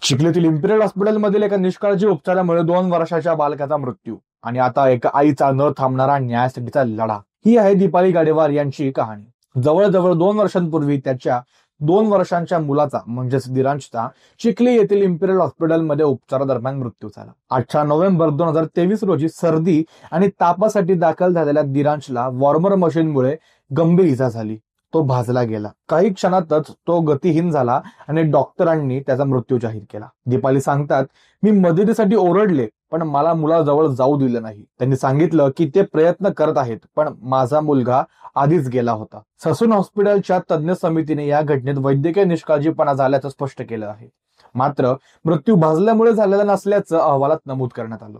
चिखलीतील Imperial हॉस्पिटलमधील एका निष्काळजी उपचारामुळे 2 वर्षाच्या बालकाचा मृत्यू आणि आता एका आईचा न थांबणारा न्यायासाठीचा लढा. ही आहे दीपाली गाडेवार यांची कहाणी. जवळजवळ 2 वर्षांपूर्वी त्याच्या 2 वर्षांच्या मुलाचा म्हणजेच दिरांशचा चिखली येथील इम्पिरियल हॉस्पिटलमध्ये उपचारादरम्यान मृत्यू झाला. 18 नोव्हेंबर 2023 रोजी सर्दी आणि तापासाठी दाखल झालेल्या दिरांशला वॉर्मर मशीनमुळे गंभीर इजा झाली. तो भाजला गेला. काही क्षणातच तो गतिहीन झाला आणि डॉक्टरांनी त्याचा मृत्यू जाहीर केला. दीपाली सांगतात, मी मदतीसाठी ओरडले पण मला मुलाजवळ जाऊ दिलं नाही. त्यांनी सांगितलं की ते प्रयत्न करत आहेत पण माझा मुलगा आधीच गेला होता. ससून हॉस्पिटलच्या तज्ज्ञ समितीने या घटनेत वैद्यकीय निष्काळजीपणा झाल्याचं स्पष्ट केलं आहे. मात्र मृत्यू भाजल्यामुळे झालेला नसल्याचं अहवालात नमूद करण्यात आलं.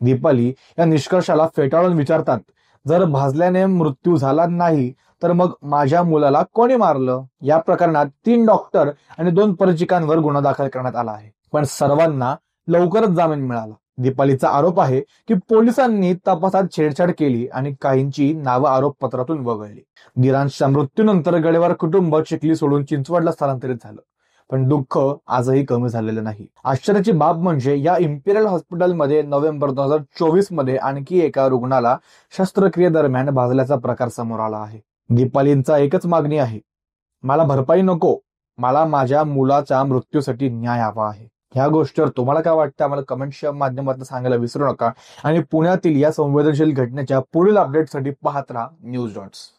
दीपाली या निष्कर्षाला फेटाळून विचारतात, जर भाजल्याने मृत्यू झाला नाही तर मग माझ्या मुलाला कोणी मारलं? या प्रकरणात 3 डॉक्टर आणि 2 परिचिकांवर गुन्हा दाखल करण्यात आला आहे. पण सर्वांना लवकरच जामीन मिळाला. दीपालीचा आरोप आहे की पोलिसांनी तपासात छेडछाड केली आणि काहींची नावं आरोपपत्रातून वगळली. दिरांशच्या मृत्यूनंतर गडेवार कुटुंब चिखली सोडून चिंचवडला स्थलांतरित झालं. पण दुःख आजही कमी झालेलं नाही. आश्चर्याची बाब म्हणजे या इम्पिरियल हॉस्पिटलमध्ये नोव्हेंबर 2024 मध्ये आणखी एका रुग्णाला शस्त्रक्रियेदरम्यान भाजल्याचा प्रकार समोर आला आहे. दीपालींचा एकच मागणी आहे, मला भरपाई नको, मला माझ्या मुलाच्या मृत्यूसाठी न्याय हवा आहे. ह्या गोष्टीवर तुम्हाला काय वाटतं आम्हाला कमेंटच्या माध्यमातून सांगायला विसरू नका आणि पुण्यातील या संवेदनशील घटनेच्या पुढील अपडेटसाठी पाहत राहा न्यूज डॉट्स.